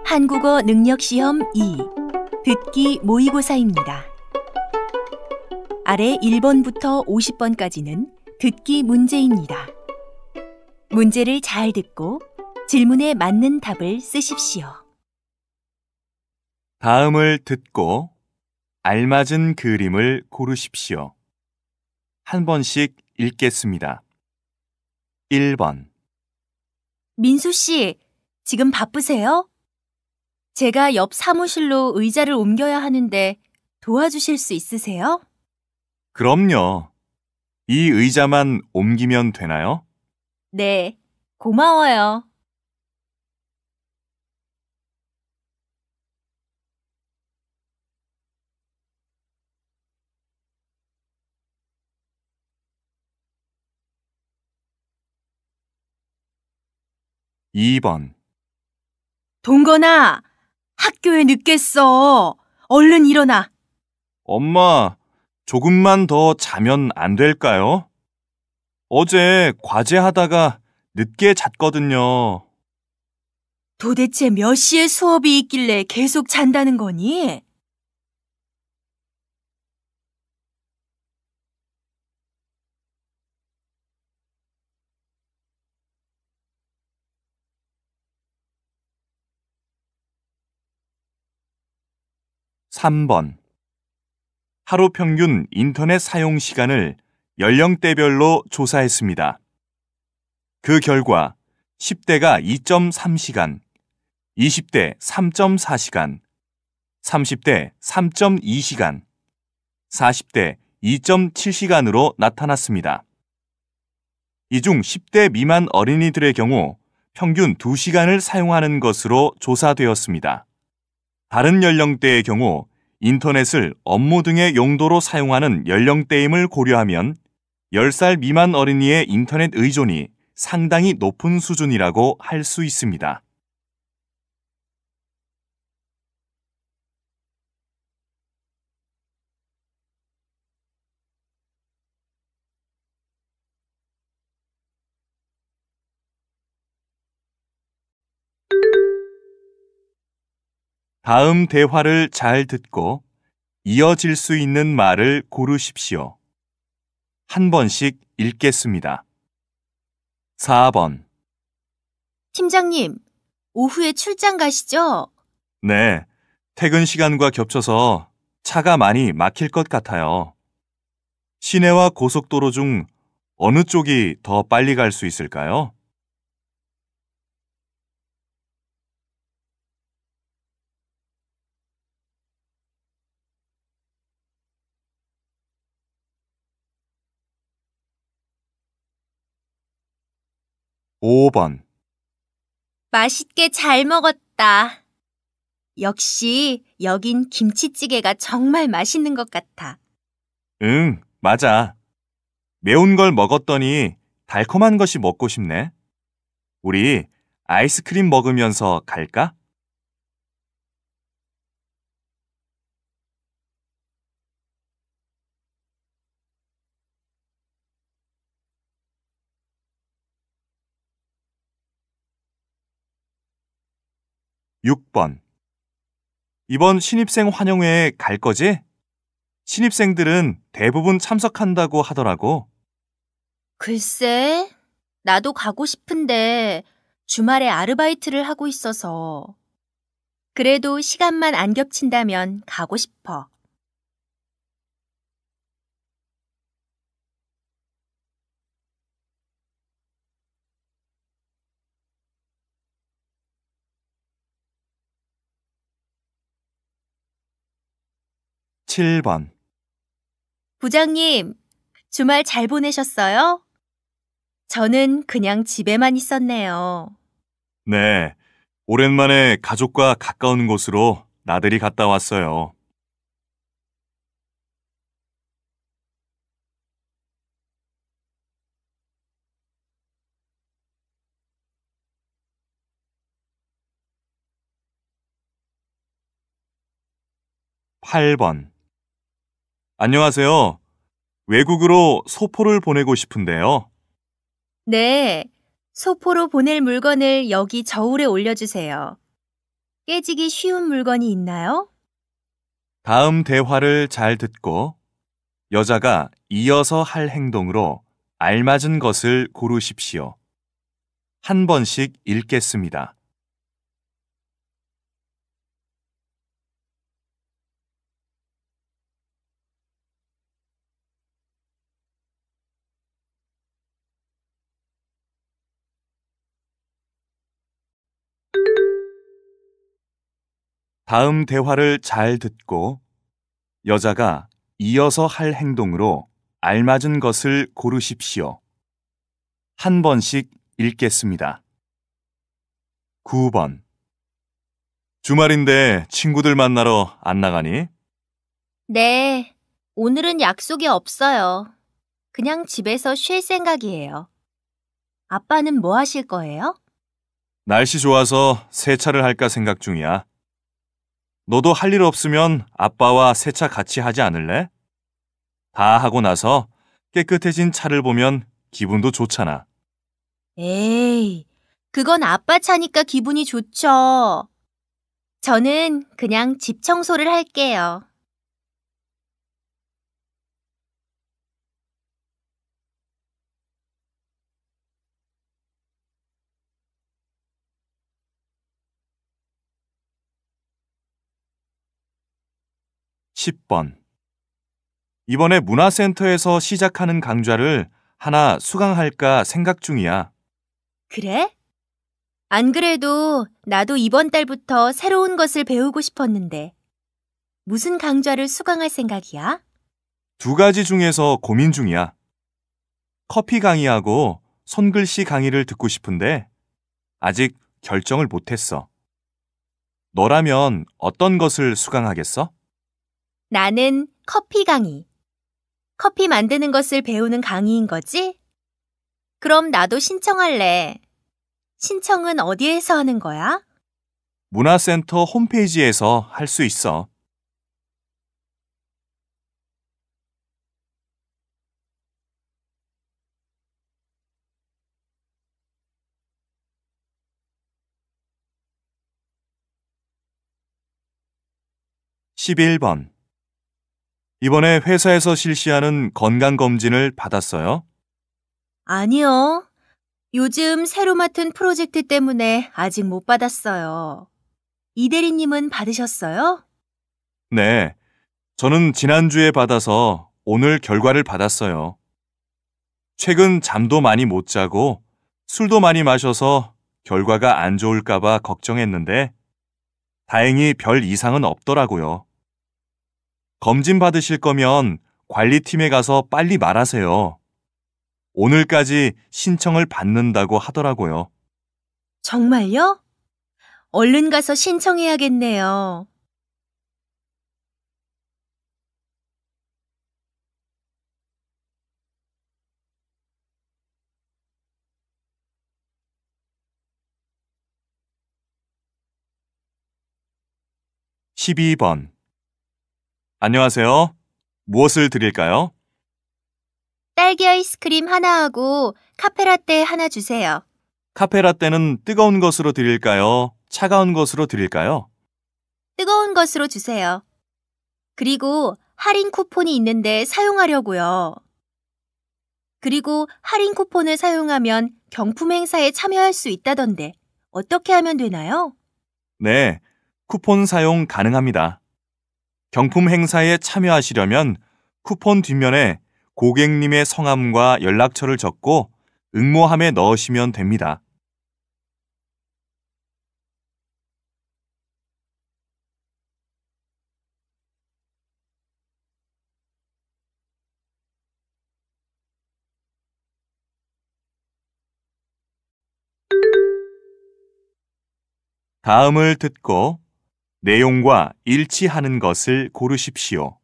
한국어 능력시험 2 듣기 모의고사입니다. 아래 1번부터 50번까지는 듣기 문제입니다. 문제를 잘 듣고 질문에 맞는 답을 쓰십시오. 다음을 듣고 알맞은 그림을 고르십시오. 한 번씩 읽겠습니다. 1번. 민수 씨, 지금 바쁘세요? 제가 옆 사무실로 의자를 옮겨야 하는데 도와주실 수 있으세요? 그럼요. 이 의자만 옮기면 되나요? 네, 고마워요. 2번. 동건아, 학교에 늦겠어. 얼른 일어나. 엄마, 조금만 더 자면 안 될까요? 어제 과제하다가 늦게 잤거든요. 도대체 몇 시에 수업이 있길래 계속 잔다는 거니? 삼 번. 하루 평균 인터넷 사용 시간을 연령대별로 조사했습니다. 그 결과 10대가 2.3시간, 20대 3.4시간, 30대 3.2시간, 40대 2.7시간으로 나타났습니다. 이 중 10대 미만 어린이들의 경우 평균 2시간을 사용하는 것으로 조사되었습니다. 다른 연령대의 경우 인터넷을 업무 등의 용도로 사용하는 연령대임을 고려하면 10살 미만 어린이의 인터넷 의존이 상당히 높은 수준이라고 할 수 있습니다. 다음 대화를 잘 듣고 이어질 수 있는 말을 고르십시오. 한 번씩 읽겠습니다. 4번. 팀장님, 오후에 출장 가시죠? 네, 퇴근 시간과 겹쳐서 차가 많이 막힐 것 같아요. 시내와 고속도로 중 어느 쪽이 더 빨리 갈 수 있을까요? 5번. 맛있게 잘 먹었다. 역시 여긴 김치찌개가 정말 맛있는 것 같아. 응, 맞아. 매운 걸 먹었더니 달콤한 것이 먹고 싶네. 우리 아이스크림 먹으면서 갈까? 6번. 이번 신입생 환영회에 갈 거지? 신입생들은 대부분 참석한다고 하더라고. 글쎄, 나도 가고 싶은데 주말에 아르바이트를 하고 있어서. 그래도 시간만 안 겹친다면 가고 싶어. 7번. 부장님, 주말 잘 보내셨어요? 저는 그냥 집에만 있었네요. 네, 오랜만에 가족과 가까운 곳으로 나들이 갔다 왔어요. 8번. 안녕하세요. 외국으로 소포를 보내고 싶은데요. 네, 소포로 보낼 물건을 여기 저울에 올려주세요. 깨지기 쉬운 물건이 있나요? 다음 대화를 잘 듣고 여자가 이어서 할 행동으로 알맞은 것을 고르십시오. 한 번씩 읽겠습니다. 다음 대화를 잘 듣고 여자가 이어서 할 행동으로 알맞은 것을 고르십시오. 한 번씩 읽겠습니다. 9번. 주말인데 친구들 만나러 안 나가니? 네, 오늘은 약속이 없어요. 그냥 집에서 쉴 생각이에요. 아빠는 뭐 하실 거예요? 날씨 좋아서 세차를 할까 생각 중이야. 너도 할 일 없으면 아빠와 세차 같이 하지 않을래? 다 하고 나서 깨끗해진 차를 보면 기분도 좋잖아. 에이, 그건 아빠 차니까 기분이 좋죠. 저는 그냥 집 청소를 할게요. 10번. 이번에 문화센터에서 시작하는 강좌를 하나 수강할까 생각 중이야. 그래? 안 그래도 나도 이번 달부터 새로운 것을 배우고 싶었는데. 무슨 강좌를 수강할 생각이야? 두 가지 중에서 고민 중이야. 커피 강의하고 손글씨 강의를 듣고 싶은데 아직 결정을 못했어. 너라면 어떤 것을 수강하겠어? 나는 커피 강의. 커피 만드는 것을 배우는 강의인 거지? 그럼 나도 신청할래. 신청은 어디에서 하는 거야? 문화센터 홈페이지에서 할 수 있어. 11번. 이번에 회사에서 실시하는 건강검진을 받았어요? 아니요. 요즘 새로 맡은 프로젝트 때문에 아직 못 받았어요. 이 대리님은 받으셨어요? 네. 저는 지난주에 받아서 오늘 결과를 받았어요. 최근 잠도 많이 못 자고 술도 많이 마셔서 결과가 안 좋을까봐 걱정했는데 다행히 별 이상은 없더라고요. 검진 받으실 거면 관리팀에 가서 빨리 말하세요. 오늘까지 신청을 받는다고 하더라고요. 정말요? 얼른 가서 신청해야겠네요. 12번. 안녕하세요. 무엇을 드릴까요? 딸기 아이스크림 하나하고 카페라떼 하나 주세요. 카페라떼는 뜨거운 것으로 드릴까요? 차가운 것으로 드릴까요? 뜨거운 것으로 주세요. 그리고 할인 쿠폰이 있는데 사용하려고요. 그리고 할인 쿠폰을 사용하면 경품 행사에 참여할 수 있다던데 어떻게 하면 되나요? 네, 쿠폰 사용 가능합니다. 경품 행사에 참여하시려면 쿠폰 뒷면에 고객님의 성함과 연락처를 적고 응모함에 넣으시면 됩니다. 다음을 듣고 내용과 일치하는 것을 고르십시오.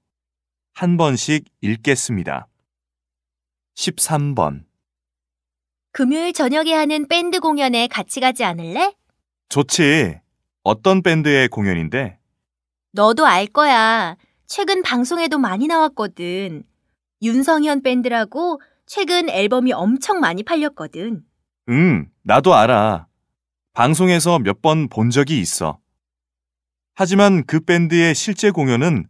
한 번씩 읽겠습니다. 13번. 금요일 저녁에 하는 밴드 공연에 같이 가지 않을래? 좋지. 어떤 밴드의 공연인데? 너도 알 거야. 최근 방송에도 많이 나왔거든. 윤성현 밴드라고 최근 앨범이 엄청 많이 팔렸거든. 나도 알아. 방송에서 몇 번 본 적이 있어. 하지만 그 밴드의 실제 공연은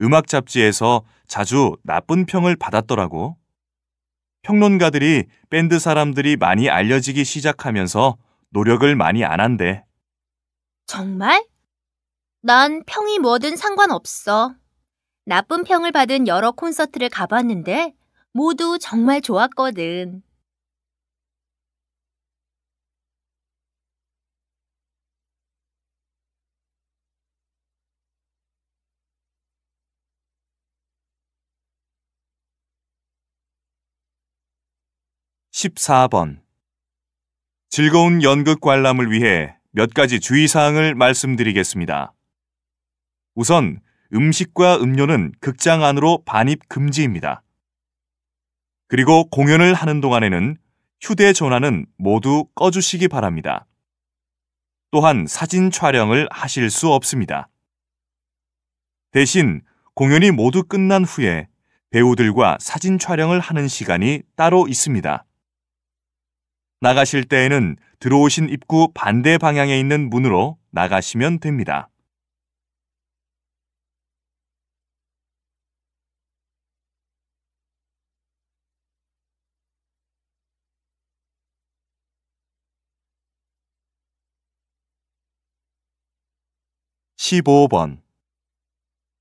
음악 잡지에서 자주 나쁜 평을 받았더라고. 평론가들이 밴드 사람들이 많이 알려지기 시작하면서 노력을 많이 안 한대. 정말? 난 평이 뭐든 상관없어. 나쁜 평을 받은 여러 콘서트를 가봤는데 모두 정말 좋았거든. 14번. 즐거운 연극 관람을 위해 몇 가지 주의사항을 말씀드리겠습니다. 우선 음식과 음료는 극장 안으로 반입 금지입니다. 그리고 공연을 하는 동안에는 휴대전화는 모두 꺼주시기 바랍니다. 또한 사진 촬영을 하실 수 없습니다. 대신 공연이 모두 끝난 후에 배우들과 사진 촬영을 하는 시간이 따로 있습니다. 나가실 때에는 들어오신 입구 반대 방향에 있는 문으로 나가시면 됩니다. (15번)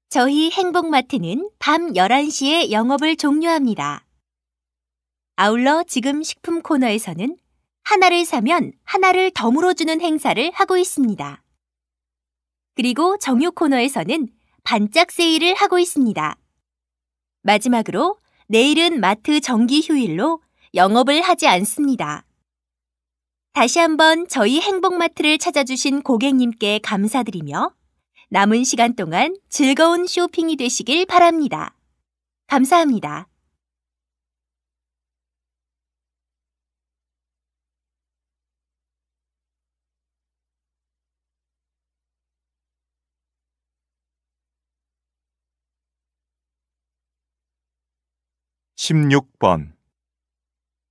저희 행복마트는 밤 11시에 영업을 종료합니다. 아울러 지금 식품 코너에서는 하나를 사면 하나를 덤으로 주는 행사를 하고 있습니다. 그리고 정유 코너에서는 반짝 세일을 하고 있습니다. 마지막으로 내일은 마트 정기 휴일로 영업을 하지 않습니다. 다시 한번 저희 행복마트를 찾아주신 고객님께 감사드리며 남은 시간 동안 즐거운 쇼핑이 되시길 바랍니다. 감사합니다. (16번)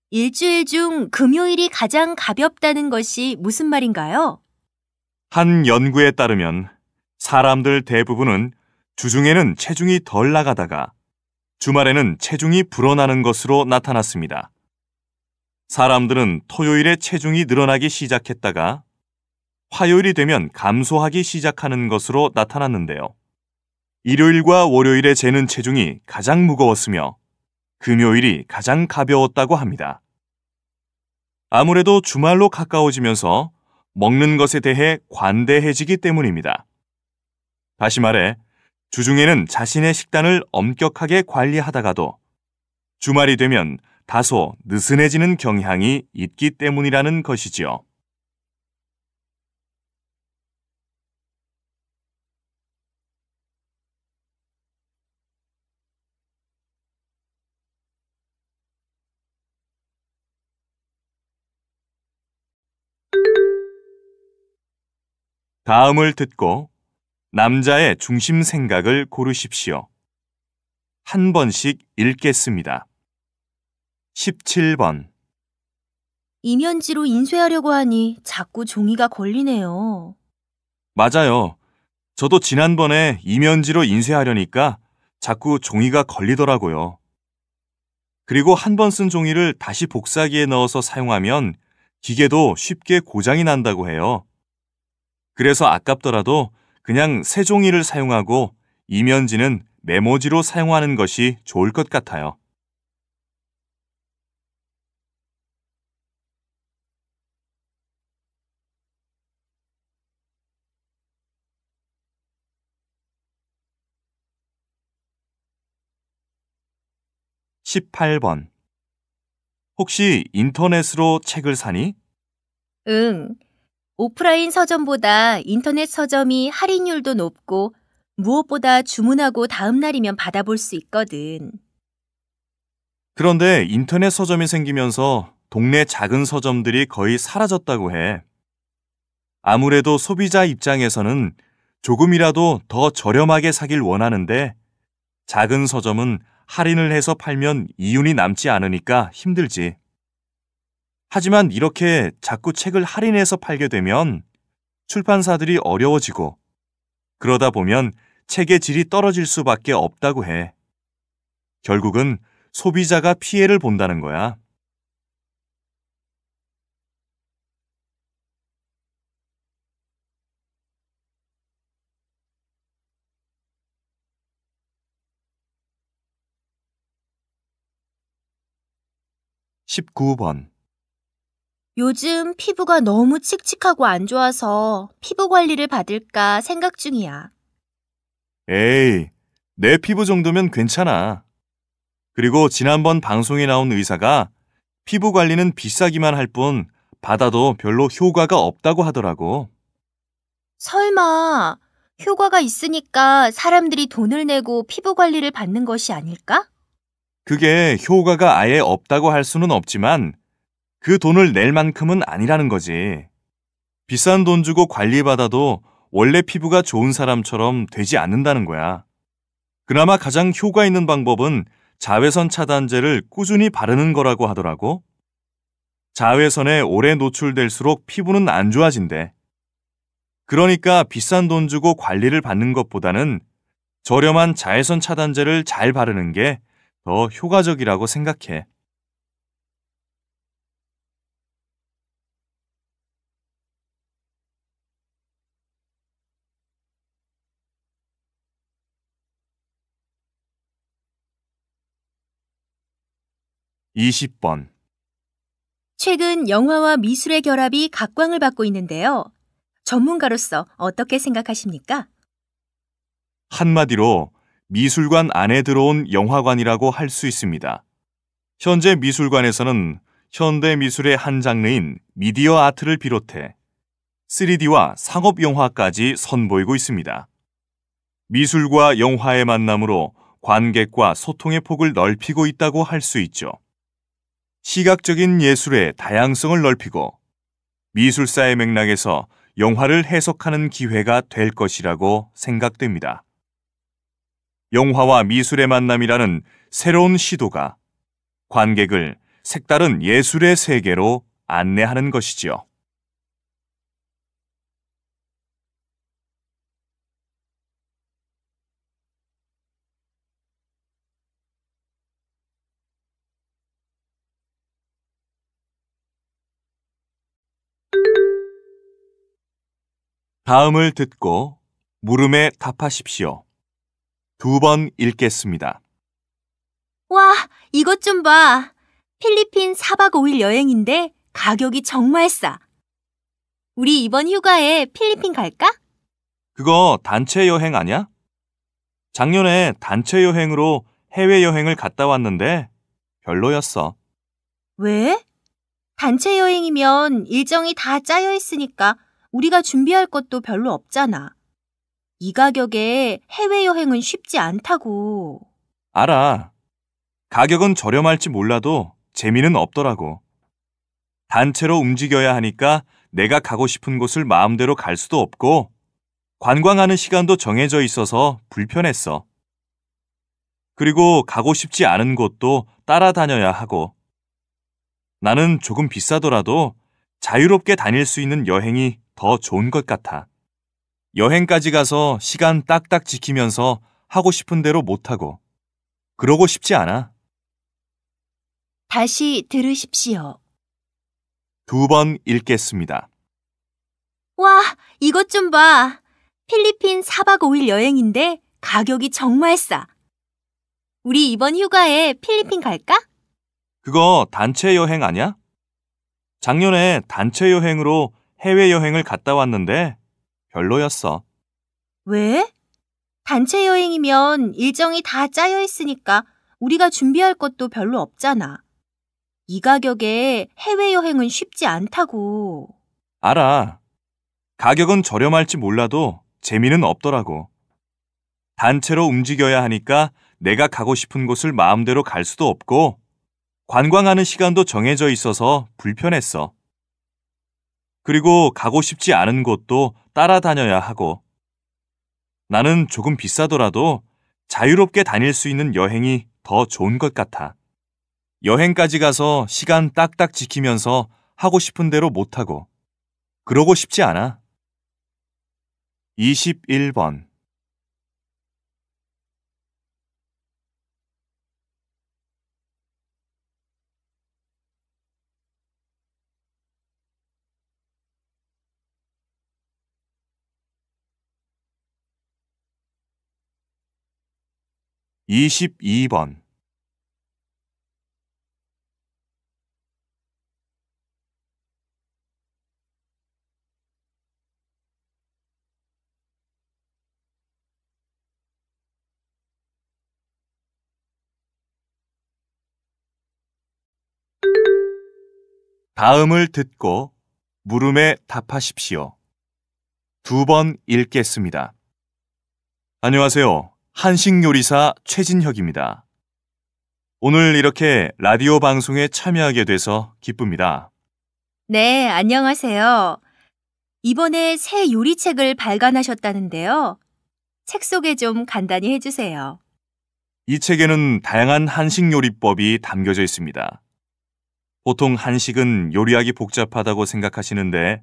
일주일 중 금요일이 가장 가볍다는 것이 무슨 말인가요? 한 연구에 따르면 사람들 대부분은 주중에는 체중이 덜 나가다가 주말에는 체중이 불어나는 것으로 나타났습니다. 사람들은 토요일에 체중이 늘어나기 시작했다가 화요일이 되면 감소하기 시작하는 것으로 나타났는데요. 일요일과 월요일에 재는 체중이 가장 무거웠으며 금요일이 가장 가벼웠다고 합니다. 아무래도 주말로 가까워지면서 먹는 것에 대해 관대해지기 때문입니다. 다시 말해, 주중에는 자신의 식단을 엄격하게 관리하다가도 주말이 되면 다소 느슨해지는 경향이 있기 때문이라는 것이지요. 다음을 듣고 남자의 중심 생각을 고르십시오. 한 번씩 읽겠습니다. 17번. 이면지로 인쇄하려고 하니 자꾸 종이가 걸리네요. 맞아요. 저도 지난번에 이면지로 인쇄하려니까 자꾸 종이가 걸리더라고요. 그리고 한 번 쓴 종이를 다시 복사기에 넣어서 사용하면 기계도 쉽게 고장이 난다고 해요. 그래서 아깝더라도 그냥 새 종이를 사용하고 이면지는 메모지로 사용하는 것이 좋을 것 같아요. (18번) 혹시 인터넷으로 책을 사니? 응. 오프라인 서점보다 인터넷 서점이 할인율도 높고 무엇보다 주문하고 다음 날이면 받아볼 수 있거든. 그런데 인터넷 서점이 생기면서 동네 작은 서점들이 거의 사라졌다고 해. 아무래도 소비자 입장에서는 조금이라도 더 저렴하게 사길 원하는데 작은 서점은 할인을 해서 팔면 이윤이 남지 않으니까 힘들지. 하지만 이렇게 자꾸 책을 할인해서 팔게 되면 출판사들이 어려워지고 그러다 보면 책의 질이 떨어질 수밖에 없다고 해. 결국은 소비자가 피해를 본다는 거야. (19번) 요즘 피부가 너무 칙칙하고 안 좋아서 피부 관리를 받을까 생각 중이야. 에이, 내 피부 정도면 괜찮아. 그리고 지난번 방송에 나온 의사가 피부 관리는 비싸기만 할 뿐 받아도 별로 효과가 없다고 하더라고. 설마 효과가 있으니까 사람들이 돈을 내고 피부 관리를 받는 것이 아닐까? 그게 효과가 아예 없다고 할 수는 없지만 그 돈을 낼 만큼은 아니라는 거지. 비싼 돈 주고 관리받아도 원래 피부가 좋은 사람처럼 되지 않는다는 거야. 그나마 가장 효과 있는 방법은 자외선 차단제를 꾸준히 바르는 거라고 하더라고. 자외선에 오래 노출될수록 피부는 안 좋아진대. 그러니까 비싼 돈 주고 관리를 받는 것보다는 저렴한 자외선 차단제를 잘 바르는 게 더 효과적이라고 생각해. (20번) 최근 영화와 미술의 결합이 각광을 받고 있는데요. 전문가로서 어떻게 생각하십니까? 한마디로 미술관 안에 들어온 영화관이라고 할 수 있습니다. 현재 미술관에서는 현대 미술의 한 장르인 미디어 아트를 비롯해 3D와 상업 영화까지 선보이고 있습니다. 미술과 영화의 만남으로 관객과 소통의 폭을 넓히고 있다고 할 수 있죠. 시각적인 예술의 다양성을 넓히고 미술사의 맥락에서 영화를 해석하는 기회가 될 것이라고 생각됩니다. 영화와 미술의 만남이라는 새로운 시도가 관객을 색다른 예술의 세계로 안내하는 것이지요. 다음을 듣고 물음에 답하십시오. 2번 읽겠습니다. 와, 이것 좀 봐. 필리핀 4박 5일 여행인데 가격이 정말 싸. 우리 이번 휴가에 필리핀 갈까? 그거 단체 여행 아니야? 작년에 단체 여행으로 해외여행을 갔다 왔는데 별로였어. 왜? 단체 여행이면 일정이 다 짜여 있으니까 우리가 준비할 것도 별로 없잖아. 이 가격에 해외여행은 쉽지 않다고. 알아. 가격은 저렴할지 몰라도 재미는 없더라고. 단체로 움직여야 하니까 내가 가고 싶은 곳을 마음대로 갈 수도 없고 관광하는 시간도 정해져 있어서 불편했어. 그리고 가고 싶지 않은 곳도 따라다녀야 하고 나는 조금 비싸더라도 자유롭게 다닐 수 있는 여행이 더 좋은 것 같아. 여행까지 가서 시간 딱딱 지키면서 하고 싶은 대로 못하고 그러고 싶지 않아. 다시 들으십시오. 2번 읽겠습니다. 와, 이것 좀 봐. 필리핀 4박 5일 여행인데 가격이 정말 싸. 우리 이번 휴가에 필리핀 갈까? 그거 단체 여행 아니야? 작년에 단체 여행으로 해외여행을 갔다 왔는데 별로였어. 왜? 단체 여행이면 일정이 다 짜여 있으니까 우리가 준비할 것도 별로 없잖아. 이 가격에 해외여행은 쉽지 않다고. 알아. 가격은 저렴할지 몰라도 재미는 없더라고. 단체로 움직여야 하니까 내가 가고 싶은 곳을 마음대로 갈 수도 없고 관광하는 시간도 정해져 있어서 불편했어. 그리고 가고 싶지 않은 곳도 따라다녀야 하고 나는 조금 비싸더라도 자유롭게 다닐 수 있는 여행이 더 좋은 것 같아. 여행까지 가서 시간 딱딱 지키면서 하고 싶은 대로 못하고, 그러고 싶지 않아. 21번. 22번. 다음을 듣고 물음에 답하십시오. 2번 읽겠습니다. 안녕하세요. 한식 요리사 최진혁입니다. 오늘 이렇게 라디오 방송에 참여하게 돼서 기쁩니다. 네, 안녕하세요. 이번에 새 요리책을 발간하셨다는데요. 책 소개 좀 간단히 해주세요. 이 책에는 다양한 한식 요리법이 담겨져 있습니다. 보통 한식은 요리하기 복잡하다고 생각하시는데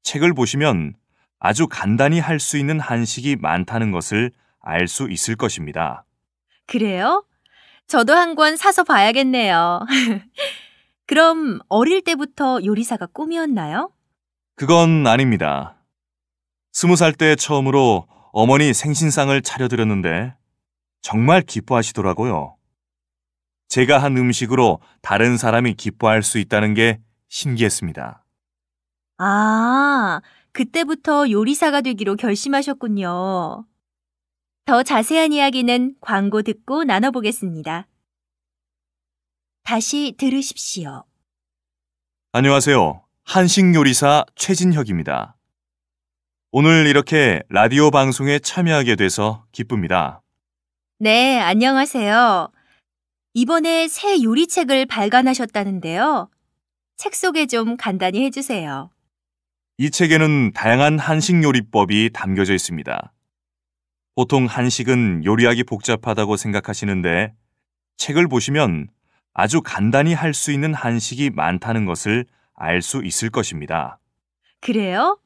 책을 보시면 아주 간단히 할 수 있는 한식이 많다는 것을 알 수 있을 것입니다. 그래요? 저도 한 권 사서 봐야겠네요. 그럼 어릴 때부터 요리사가 꿈이었나요? 그건 아닙니다. 20살 때 처음으로 어머니 생신상을 차려드렸는데 정말 기뻐하시더라고요. 제가 한 음식으로 다른 사람이 기뻐할 수 있다는 게 신기했습니다. 아, 그때부터 요리사가 되기로 결심하셨군요. 더 자세한 이야기는 광고 듣고 나눠보겠습니다. 다시 들으십시오. 안녕하세요. 한식 요리사 최진혁입니다. 오늘 이렇게 라디오 방송에 참여하게 돼서 기쁩니다. 네, 안녕하세요. 이번에 새 요리책을 발간하셨다는데요. 책 소개 좀 간단히 해주세요. 이 책에는 다양한 한식 요리법이 담겨져 있습니다. 보통 한식은 요리하기 복잡하다고 생각하시는데 책을 보시면 아주 간단히 할 수 있는 한식이 많다는 것을 알 수 있을 것입니다. 그래요?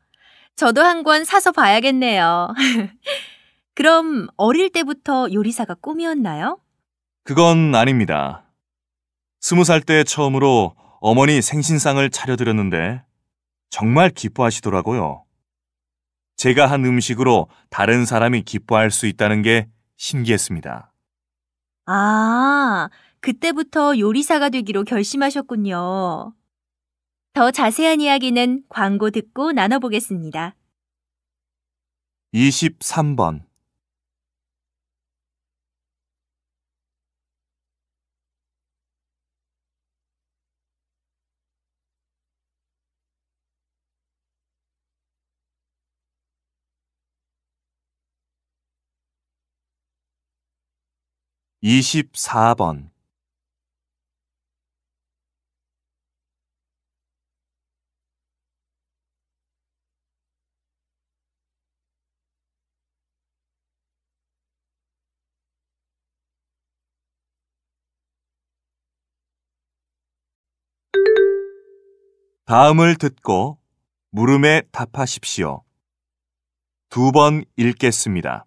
저도 한 권 사서 봐야겠네요. 그럼 어릴 때부터 요리사가 꿈이었나요? 그건 아닙니다. 20살 때 처음으로 어머니 생신상을 차려드렸는데 정말 기뻐하시더라고요. 제가 한 음식으로 다른 사람이 기뻐할 수 있다는 게 신기했습니다. 아, 그때부터 요리사가 되기로 결심하셨군요. 더 자세한 이야기는 광고 듣고 나눠보겠습니다. 23번. 24번. 다음을 듣고 물음에 답하십시오. 2번 읽겠습니다.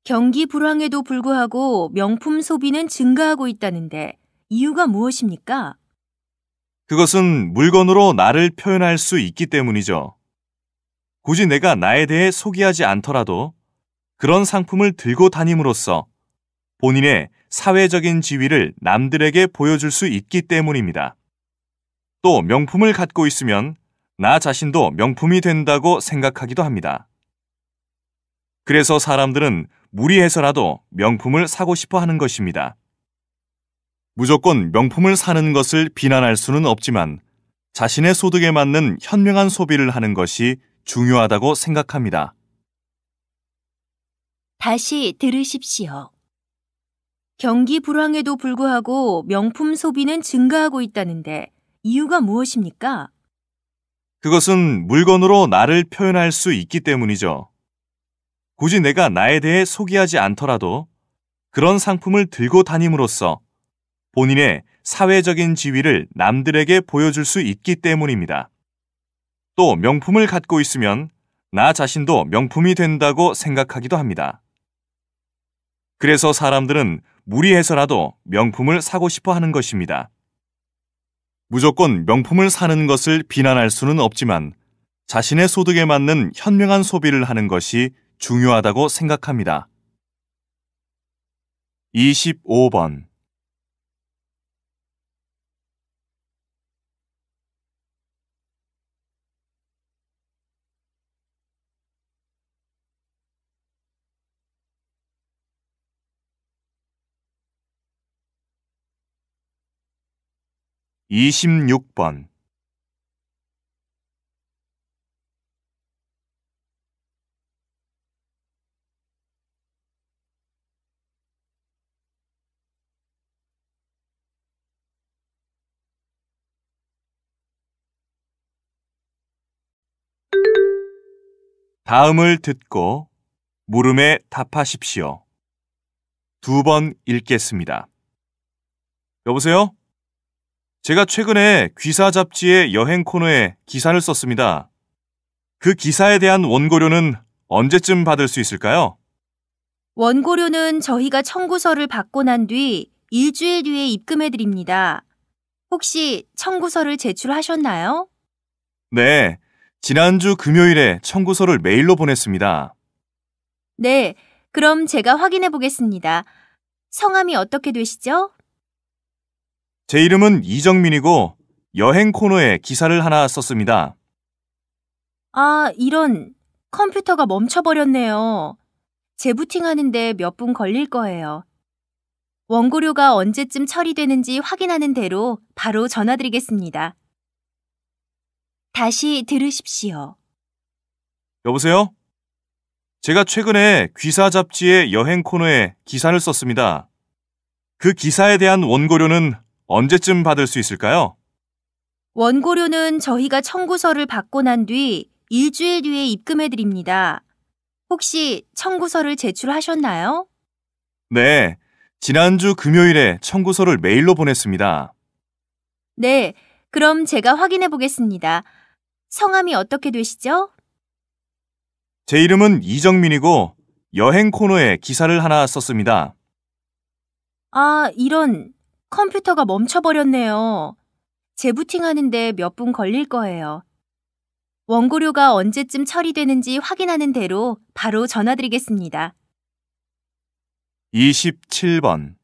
경기 불황에도 불구하고 명품 소비는 증가하고 있다는데 이유가 무엇입니까? 그것은 물건으로 나를 표현할 수 있기 때문이죠. 굳이 내가 나에 대해 소개하지 않더라도 그런 상품을 들고 다님으로써 본인의 사회적인 지위를 남들에게 보여줄 수 있기 때문입니다. 또 명품을 갖고 있으면 나 자신도 명품이 된다고 생각하기도 합니다. 그래서 사람들은 무리해서라도 명품을 사고 싶어 하는 것입니다. 무조건 명품을 사는 것을 비난할 수는 없지만 자신의 소득에 맞는 현명한 소비를 하는 것이 중요하다고 생각합니다. 다시 들으십시오. 경기 불황에도 불구하고 명품 소비는 증가하고 있다는데 이유가 무엇입니까? 그것은 물건으로 나를 표현할 수 있기 때문이죠. 굳이 내가 나에 대해 소개하지 않더라도 그런 상품을 들고 다님으로써 본인의 사회적인 지위를 남들에게 보여줄 수 있기 때문입니다. 또 명품을 갖고 있으면 나 자신도 명품이 된다고 생각하기도 합니다. 그래서 사람들은 무리해서라도 명품을 사고 싶어 하는 것입니다. 무조건 명품을 사는 것을 비난할 수는 없지만 자신의 소득에 맞는 현명한 소비를 하는 것이 중요하다고 생각합니다. 25번 26번 다음을 듣고 물음에 답하십시오. 2번 읽겠습니다. 여보세요? 제가 최근에 귀사 잡지의 여행 코너에 기사를 썼습니다. 그 기사에 대한 원고료는 언제쯤 받을 수 있을까요? 원고료는 저희가 청구서를 받고 난 뒤 일주일 뒤에 입금해드립니다. 혹시 청구서를 제출하셨나요? 네, 지난주 금요일에 청구서를 메일로 보냈습니다. 네, 그럼 제가 확인해 보겠습니다. 성함이 어떻게 되시죠? 제 이름은 이정민이고 여행 코너에 기사를 하나 썼습니다. 아, 이런. 컴퓨터가 멈춰버렸네요. 재부팅하는데 몇 분 걸릴 거예요. 원고료가 언제쯤 처리되는지 확인하는 대로 바로 전화드리겠습니다. 다시 들으십시오. 여보세요? 제가 최근에 귀사 잡지의 여행 코너에 기사를 썼습니다. 그 기사에 대한 원고료는 언제쯤 받을 수 있을까요? 원고료는 저희가 청구서를 받고 난 뒤 일주일 뒤에 입금해드립니다. 혹시 청구서를 제출하셨나요? 네, 지난주 금요일에 청구서를 메일로 보냈습니다. 네, 그럼 제가 확인해 보겠습니다. 성함이 어떻게 되시죠? 제 이름은 이정민이고 여행 코너에 기사를 하나 썼습니다. 아, 이런. 컴퓨터가 멈춰버렸네요. 재부팅하는데 몇 분 걸릴 거예요. 원고료가 언제쯤 처리되는지 확인하는 대로 바로 전화드리겠습니다. 27번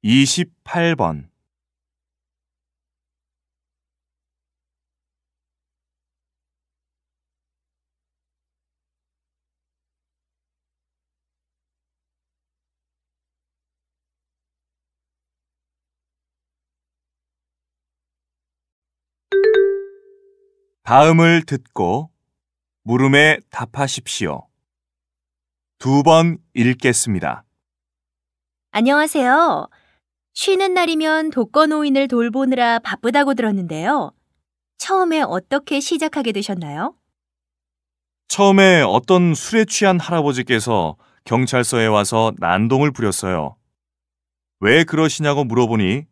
28번 다음을 듣고 물음에 답하십시오. 2번 읽겠습니다. 안녕하세요. 쉬는 날이면 독거노인을 돌보느라 바쁘다고 들었는데요. 처음에 어떻게 시작하게 되셨나요? 처음에 어떤 술에 취한 할아버지께서 경찰서에 와서 난동을 부렸어요. 왜 그러시냐고 물어보니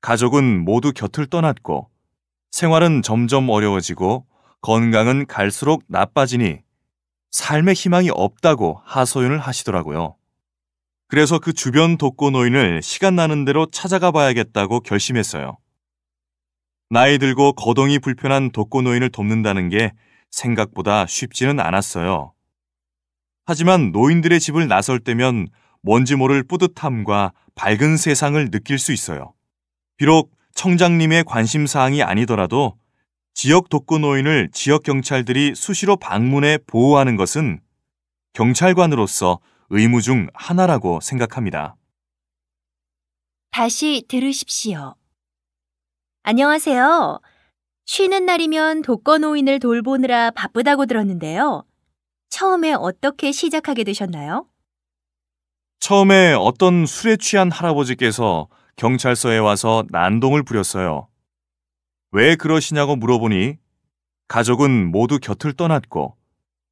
가족은 모두 곁을 떠났고 생활은 점점 어려워지고 건강은 갈수록 나빠지니 삶의 희망이 없다고 하소연을 하시더라고요. 그래서 그 주변 독거노인을 시간 나는 대로 찾아가 봐야겠다고 결심했어요. 나이 들고 거동이 불편한 독거노인을 돕는다는 게 생각보다 쉽지는 않았어요. 하지만 노인들의 집을 나설 때면 뭔지 모를 뿌듯함과 밝은 세상을 느낄 수 있어요. 비록 청장님의 관심사항이 아니더라도 지역 독거노인을 지역 경찰들이 수시로 방문해 보호하는 것은 경찰관으로서 의무 중 하나라고 생각합니다. 다시 들으십시오. 안녕하세요. 쉬는 날이면 독거노인을 돌보느라 바쁘다고 들었는데요. 처음에 어떻게 시작하게 되셨나요? 처음에 어떤 술에 취한 할아버지께서 경찰서에 와서 난동을 부렸어요. 왜 그러시냐고 물어보니 가족은 모두 곁을 떠났고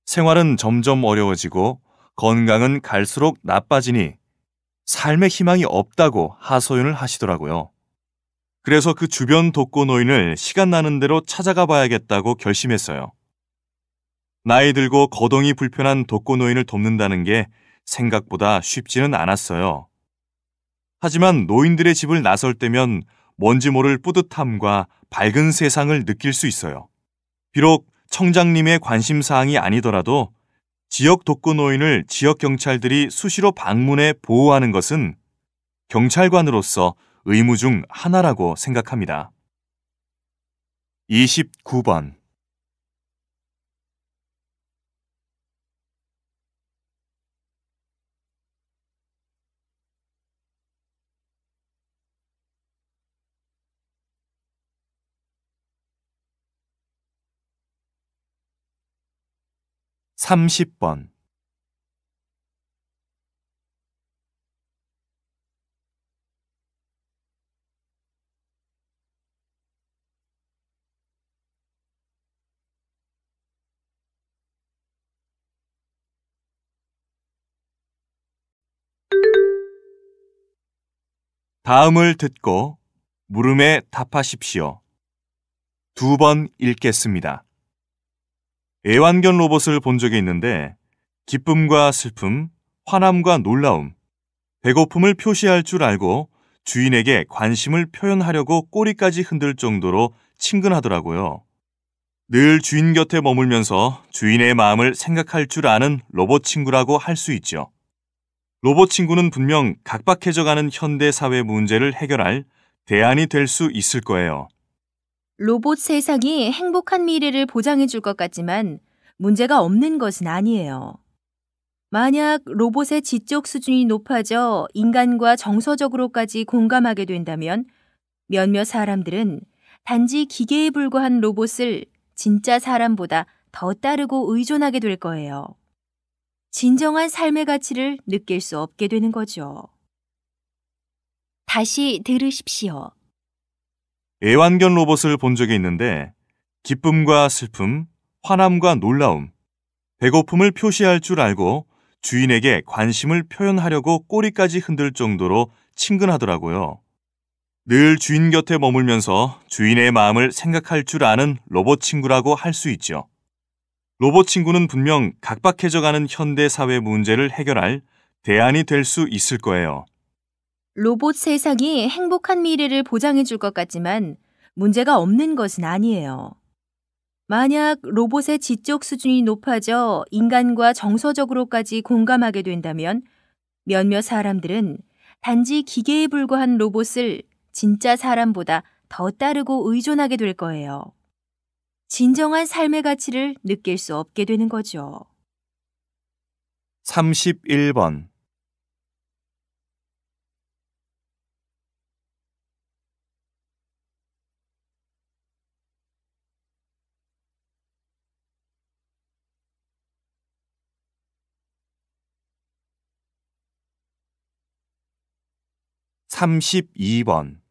생활은 점점 어려워지고 건강은 갈수록 나빠지니 삶의 희망이 없다고 하소연을 하시더라고요. 그래서 그 주변 독거노인을 시간 나는 대로 찾아가 봐야겠다고 결심했어요. 나이 들고 거동이 불편한 독거노인을 돕는다는 게 생각보다 쉽지는 않았어요. 하지만 노인들의 집을 나설 때면 뭔지 모를 뿌듯함과 밝은 세상을 느낄 수 있어요. 비록 청장님의 관심사항이 아니더라도 지역 독거노인을 지역 경찰들이 수시로 방문해 보호하는 것은 경찰관으로서 의무 중 하나라고 생각합니다. 29번. 30번. 다음을 듣고 물음에 답하십시오. 2번 읽겠습니다. 애완견 로봇을 본 적이 있는데 기쁨과 슬픔, 화남과 놀라움, 배고픔을 표시할 줄 알고 주인에게 관심을 표현하려고 꼬리까지 흔들 정도로 친근하더라고요. 늘 주인 곁에 머물면서 주인의 마음을 생각할 줄 아는 로봇 친구라고 할 수 있죠. 로봇 친구는 분명 각박해져가는 현대 사회 문제를 해결할 대안이 될 수 있을 거예요. 로봇 세상이 행복한 미래를 보장해 줄 것 같지만 문제가 없는 것은 아니에요. 만약 로봇의 지적 수준이 높아져 인간과 정서적으로까지 공감하게 된다면 몇몇 사람들은 단지 기계에 불과한 로봇을 진짜 사람보다 더 따르고 의존하게 될 거예요. 진정한 삶의 가치를 느낄 수 없게 되는 거죠. 다시 들으십시오. 애완견 로봇을 본 적이 있는데 기쁨과 슬픔, 화남과 놀라움, 배고픔을 표시할 줄 알고 주인에게 관심을 표현하려고 꼬리까지 흔들 정도로 친근하더라고요. 늘 주인 곁에 머물면서 주인의 마음을 생각할 줄 아는 로봇 친구라고 할 수 있죠. 로봇 친구는 분명 각박해져가는 현대 사회 문제를 해결할 대안이 될 수 있을 거예요. 로봇 세상이 행복한 미래를 보장해 줄 것 같지만 문제가 없는 것은 아니에요. 만약 로봇의 지적 수준이 높아져 인간과 정서적으로까지 공감하게 된다면 몇몇 사람들은 단지 기계에 불과한 로봇을 진짜 사람보다 더 따르고 의존하게 될 거예요. 진정한 삶의 가치를 느낄 수 없게 되는 거죠. 31번. 32번.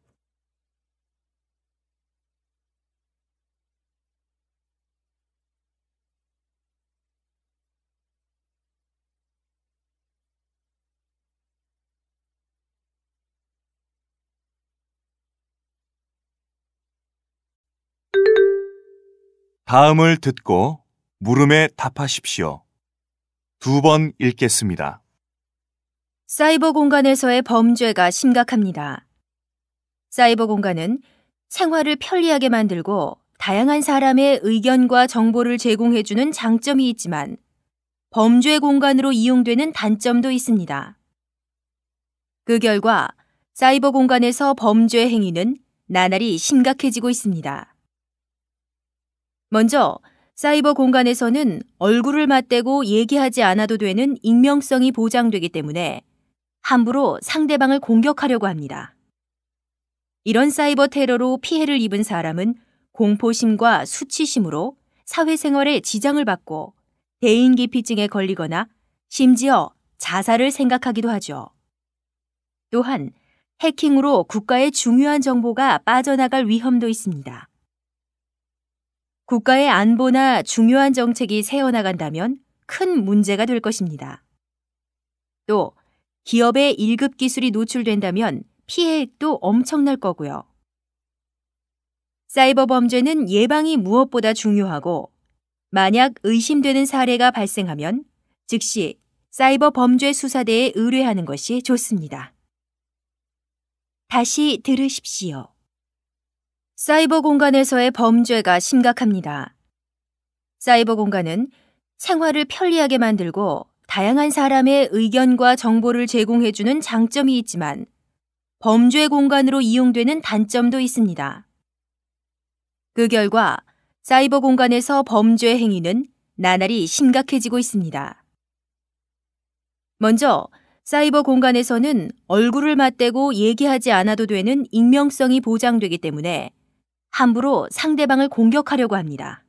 다음을 듣고 물음에 답하십시오. 2번 읽겠습니다. 사이버 공간에서의 범죄가 심각합니다. 사이버 공간은 생활을 편리하게 만들고 다양한 사람의 의견과 정보를 제공해주는 장점이 있지만 범죄 공간으로 이용되는 단점도 있습니다. 그 결과 사이버 공간에서 범죄 행위는 나날이 심각해지고 있습니다. 먼저 사이버 공간에서는 얼굴을 맞대고 얘기하지 않아도 되는 익명성이 보장되기 때문에 함부로 상대방을 공격하려고 합니다. 이런 사이버 테러로 피해를 입은 사람은 공포심과 수치심으로 사회생활에 지장을 받고 대인기피증에 걸리거나 심지어 자살을 생각하기도 하죠. 또한 해킹으로 국가의 중요한 정보가 빠져나갈 위험도 있습니다. 국가의 안보나 중요한 정책이 새어나간다면 큰 문제가 될 것입니다. 또 기업의 1급 기술이 노출된다면 피해액도 엄청날 거고요. 사이버 범죄는 예방이 무엇보다 중요하고 만약 의심되는 사례가 발생하면 즉시 사이버 범죄 수사대에 의뢰하는 것이 좋습니다. 다시 들으십시오. 사이버 공간에서의 범죄가 심각합니다. 사이버 공간은 생활을 편리하게 만들고 다양한 사람의 의견과 정보를 제공해주는 장점이 있지만 범죄 공간으로 이용되는 단점도 있습니다. 그 결과 사이버 공간에서 범죄 행위는 나날이 심각해지고 있습니다. 먼저 사이버 공간에서는 얼굴을 맞대고 얘기하지 않아도 되는 익명성이 보장되기 때문에 함부로 상대방을 공격하려고 합니다.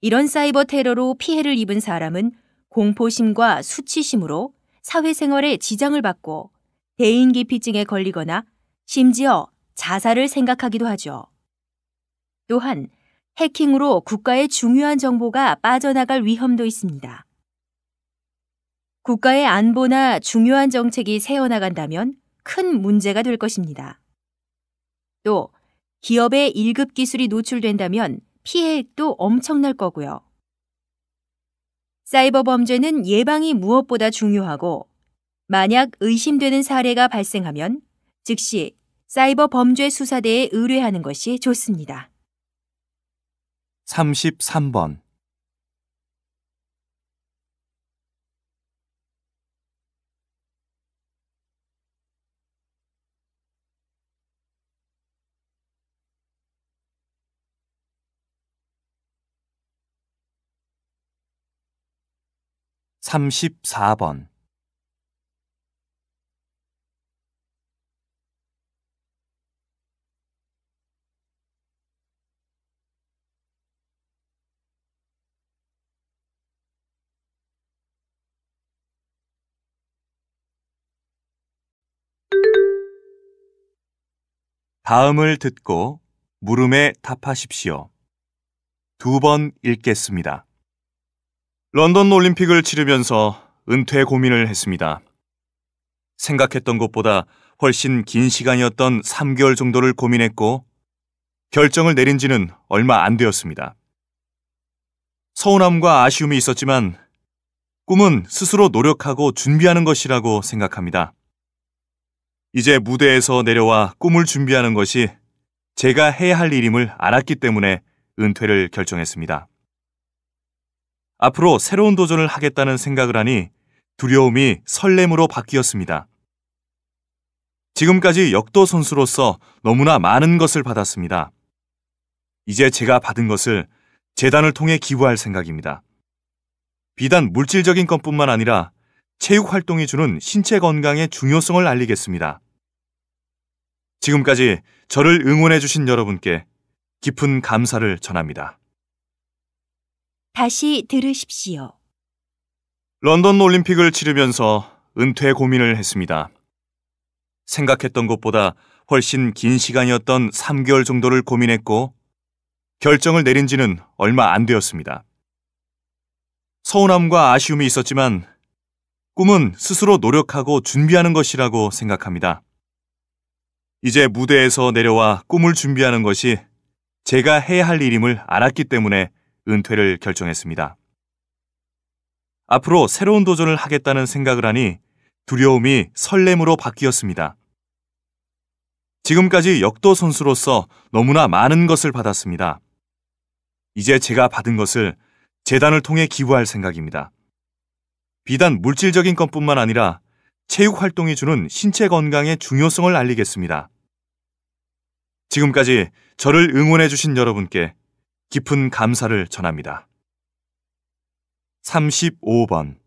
이런 사이버 테러로 피해를 입은 사람은 공포심과 수치심으로 사회생활에 지장을 받고 대인기피증에 걸리거나 심지어 자살을 생각하기도 하죠. 또한 해킹으로 국가의 중요한 정보가 빠져나갈 위험도 있습니다. 국가의 안보나 중요한 정책이 새어나간다면 큰 문제가 될 것입니다. 또 기업의 1급 기술이 노출된다면 피해액도 엄청날 거고요. 사이버 범죄는 예방이 무엇보다 중요하고 만약 의심되는 사례가 발생하면 즉시 사이버 범죄 수사대에 의뢰하는 것이 좋습니다. 33번. 삼십사 번. 다음을 듣고 물음에 답하십시오. 2번 읽겠습니다. 런던 올림픽을 치르면서 은퇴 고민을 했습니다. 생각했던 것보다 훨씬 긴 시간이었던 3개월 정도를 고민했고 결정을 내린 지는 얼마 안 되었습니다. 서운함과 아쉬움이 있었지만 꿈은 스스로 노력하고 준비하는 것이라고 생각합니다. 이제 무대에서 내려와 꿈을 준비하는 것이 제가 해야 할 일임을 알았기 때문에 은퇴를 결정했습니다. 앞으로 새로운 도전을 하겠다는 생각을 하니 두려움이 설렘으로 바뀌었습니다. 지금까지 역도 선수로서 너무나 많은 것을 받았습니다. 이제 제가 받은 것을 재단을 통해 기부할 생각입니다. 비단 물질적인 것뿐만 아니라 체육 활동이 주는 신체 건강의 중요성을 알리겠습니다. 지금까지 저를 응원해 주신 여러분께 깊은 감사를 전합니다. 다시 들으십시오. 런던 올림픽을 치르면서 은퇴 고민을 했습니다. 생각했던 것보다 훨씬 긴 시간이었던 3개월 정도를 고민했고 결정을 내린 지는 얼마 안 되었습니다. 서운함과 아쉬움이 있었지만 꿈은 스스로 노력하고 준비하는 것이라고 생각합니다. 이제 무대에서 내려와 꿈을 준비하는 것이 제가 해야 할 일임을 알았기 때문에 은퇴를 결정했습니다. 앞으로 새로운 도전을 하겠다는 생각을 하니 두려움이 설렘으로 바뀌었습니다. 지금까지 역도 선수로서 너무나 많은 것을 받았습니다. 이제 제가 받은 것을 재단을 통해 기부할 생각입니다. 비단 물질적인 것뿐만 아니라 체육 활동이 주는 신체 건강의 중요성을 알리겠습니다. 지금까지 저를 응원해 주신 여러분께 깊은 감사를 전합니다. 35번.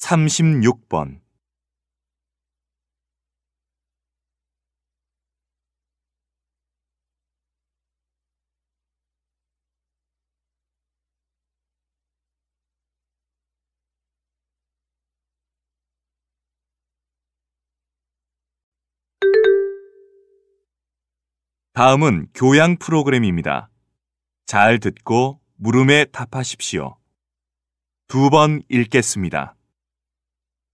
36번. 다음은 교양 프로그램입니다. 잘 듣고 물음에 답하십시오. 2번 읽겠습니다.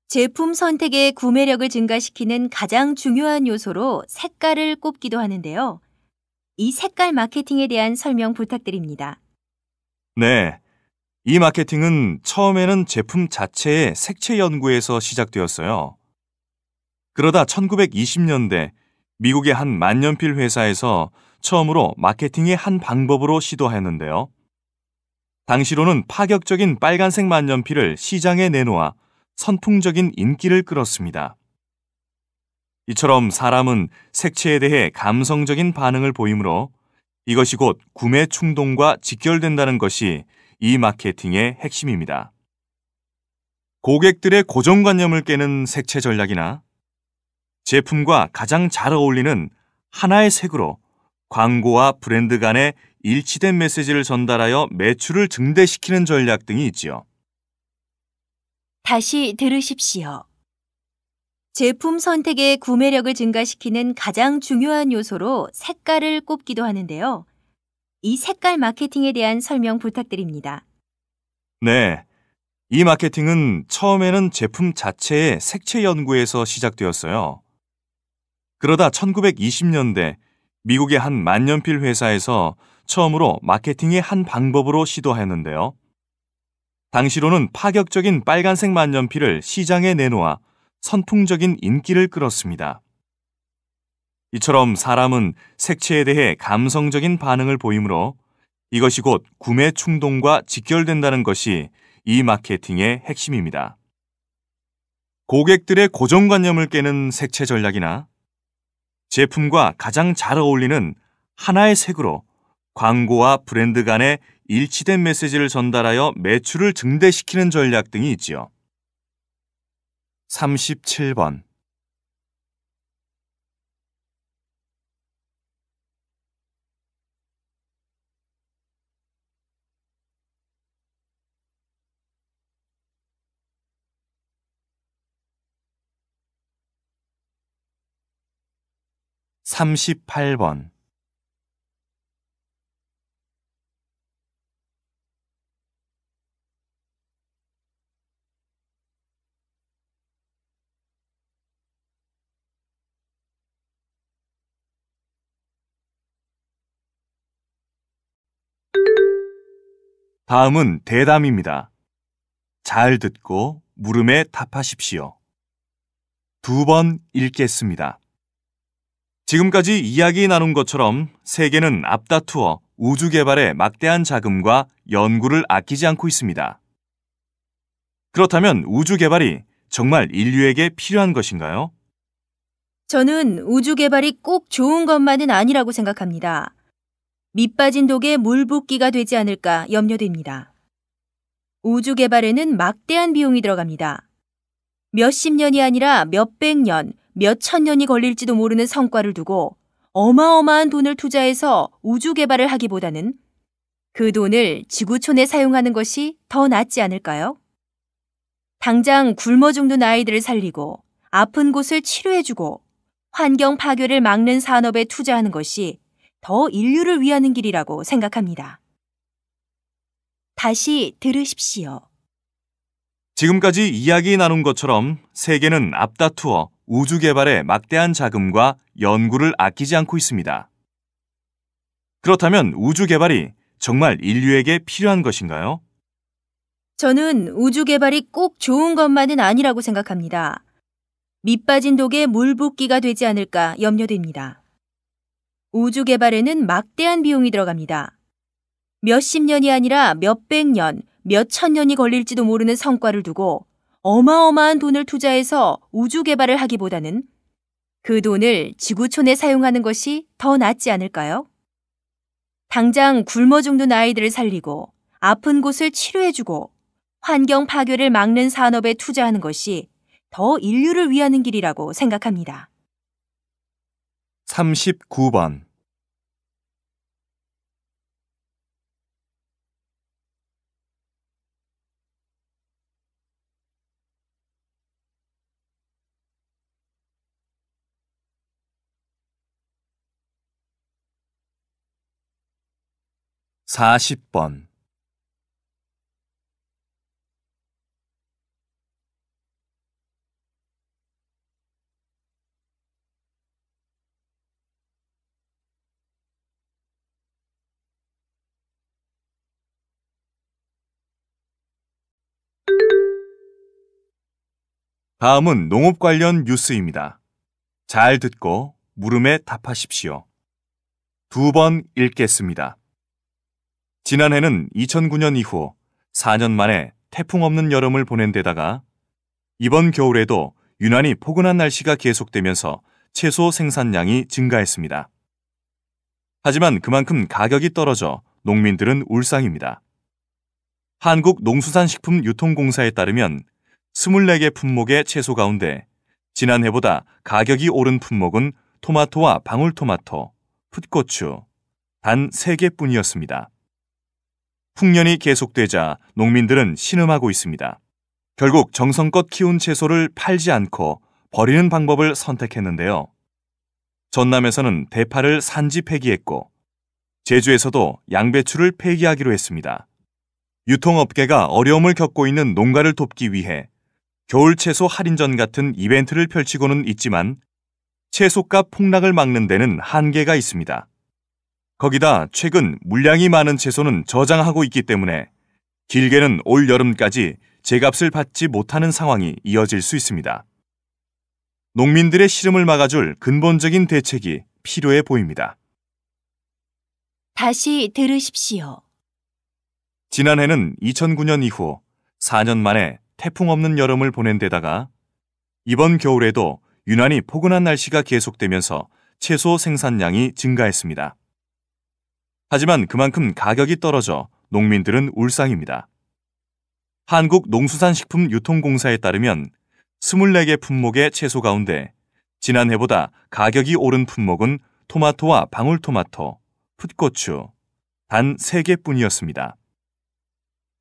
제품 선택의 구매력을 증가시키는 가장 중요한 요소로 색깔을 꼽기도 하는데요. 이 색깔 마케팅에 대한 설명 부탁드립니다. 네. 이 마케팅은 처음에는 제품 자체의 색채 연구에서 시작되었어요. 그러다 1920년대 미국의 한 만년필 회사에서 처음으로 마케팅의 한 방법으로 시도하였는데요. 당시로는 파격적인 빨간색 만년필을 시장에 내놓아 선풍적인 인기를 끌었습니다. 이처럼 사람은 색채에 대해 감성적인 반응을 보이므로 이것이 곧 구매 충동과 직결된다는 것이 이 마케팅의 핵심입니다. 고객들의 고정관념을 깨는 색채 전략이나 제품과 가장 잘 어울리는 하나의 색으로 광고와 브랜드 간의 일치된 메시지를 전달하여 매출을 증대시키는 전략 등이 있지요. 다시 들으십시오. 제품 선택의 구매력을 증가시키는 가장 중요한 요소로 색깔을 꼽기도 하는데요. 이 색깔 마케팅에 대한 설명 부탁드립니다. 네. 이 마케팅은 처음에는 제품 자체의 색채 연구에서 시작되었어요. 그러다 1920년대 미국의 한 만년필 회사에서 처음으로 마케팅의 한 방법으로 시도하였는데요. 당시로는 파격적인 빨간색 만년필을 시장에 내놓아 선풍적인 인기를 끌었습니다. 이처럼 사람은 색채에 대해 감성적인 반응을 보이므로 이것이 곧 구매 충동과 직결된다는 것이 이 마케팅의 핵심입니다. 고객들의 고정관념을 깨는 색채 전략이나 제품과 가장 잘 어울리는 하나의 색으로 광고와 브랜드 간의 일치된 메시지를 전달하여 매출을 증대시키는 전략 등이 있지요. 37번. 삼십팔 번. 다음은 대담입니다. 잘 듣고 물음에 답하십시오. 2번 읽겠습니다. 지금까지 이야기 나눈 것처럼 세계는 앞다투어 우주 개발에 막대한 자금과 연구를 아끼지 않고 있습니다. 그렇다면 우주 개발이 정말 인류에게 필요한 것인가요? 저는 우주 개발이 꼭 좋은 것만은 아니라고 생각합니다. 밑빠진 독에 물 붓기가 되지 않을까 염려됩니다. 우주 개발에는 막대한 비용이 들어갑니다. 몇십 년이 아니라 몇백 년, 몇천 년이 걸릴지도 모르는 성과를 두고 어마어마한 돈을 투자해서 우주 개발을 하기보다는 그 돈을 지구촌에 사용하는 것이 더 낫지 않을까요? 당장 굶어 죽는 아이들을 살리고 아픈 곳을 치료해주고 환경 파괴를 막는 산업에 투자하는 것이 더 인류를 위하는 길이라고 생각합니다. 다시 들으십시오. 지금까지 이야기 나눈 것처럼 세계는 앞다투어 우주 개발에 막대한 자금과 연구를 아끼지 않고 있습니다. 그렇다면 우주 개발이 정말 인류에게 필요한 것인가요? 저는 우주 개발이 꼭 좋은 것만은 아니라고 생각합니다. 밑빠진 독에 물 붓기가 되지 않을까 염려됩니다. 우주 개발에는 막대한 비용이 들어갑니다. 몇십 년이 아니라 몇백 년, 몇천 년이 걸릴지도 모르는 성과를 두고 어마어마한 돈을 투자해서 우주 개발을 하기보다는 그 돈을 지구촌에 사용하는 것이 더 낫지 않을까요? 당장 굶어 죽는 아이들을 살리고 아픈 곳을 치료해주고 환경 파괴를 막는 산업에 투자하는 것이 더 인류를 위하는 길이라고 생각합니다. 39번. 40번. '다음은 농업 관련 뉴스입니다. 잘 듣고 물음에 답하십시오. 2번 읽겠습니다. 지난해는 2009년 이후 4년 만에 태풍 없는 여름을 보낸 데다가 이번 겨울에도 유난히 포근한 날씨가 계속되면서 채소 생산량이 증가했습니다. 하지만 그만큼 가격이 떨어져 농민들은 울상입니다. 한국농수산식품유통공사에 따르면 24개 품목의 채소 가운데 지난해보다 가격이 오른 품목은 토마토와 방울토마토, 풋고추, 단 3개뿐이었습니다. 풍년이 계속되자 농민들은 신음하고 있습니다. 결국 정성껏 키운 채소를 팔지 않고 버리는 방법을 선택했는데요. 전남에서는 대파를 산지 폐기했고 제주에서도 양배추를 폐기하기로 했습니다. 유통업계가 어려움을 겪고 있는 농가를 돕기 위해 겨울 채소 할인전 같은 이벤트를 펼치고는 있지만 채소값 폭락을 막는 데는 한계가 있습니다. 거기다 최근 물량이 많은 채소는 저장하고 있기 때문에 길게는 올 여름까지 제값을 받지 못하는 상황이 이어질 수 있습니다. 농민들의 시름을 막아줄 근본적인 대책이 필요해 보입니다. 다시 들으십시오. 지난해는 2009년 이후 4년 만에 태풍 없는 여름을 보낸 데다가 이번 겨울에도 유난히 포근한 날씨가 계속되면서 채소 생산량이 증가했습니다. 하지만 그만큼 가격이 떨어져 농민들은 울상입니다. 한국농수산식품유통공사에 따르면 24개 품목의 채소 가운데 지난해보다 가격이 오른 품목은 토마토와 방울토마토, 풋고추, 단 3개뿐이었습니다.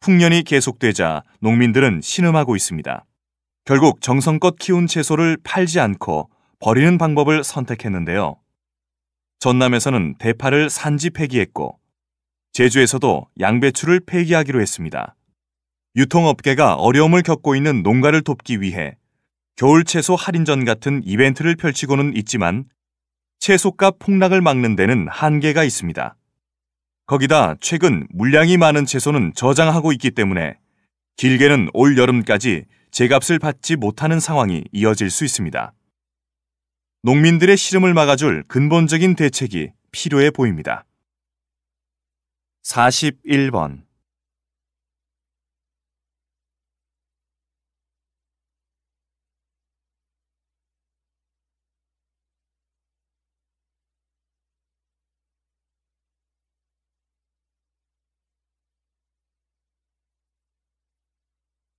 풍년이 계속되자 농민들은 신음하고 있습니다. 결국 정성껏 키운 채소를 팔지 않고 버리는 방법을 선택했는데요. 전남에서는 대파를 산지 폐기했고 제주에서도 양배추를 폐기하기로 했습니다. 유통업계가 어려움을 겪고 있는 농가를 돕기 위해 겨울 채소 할인전 같은 이벤트를 펼치고는 있지만 채소값 폭락을 막는 데는 한계가 있습니다. 거기다 최근 물량이 많은 채소는 저장하고 있기 때문에 길게는 올 여름까지 제값을 받지 못하는 상황이 이어질 수 있습니다. 농민들의 시름을 막아줄 근본적인 대책이 필요해 보입니다. 41번.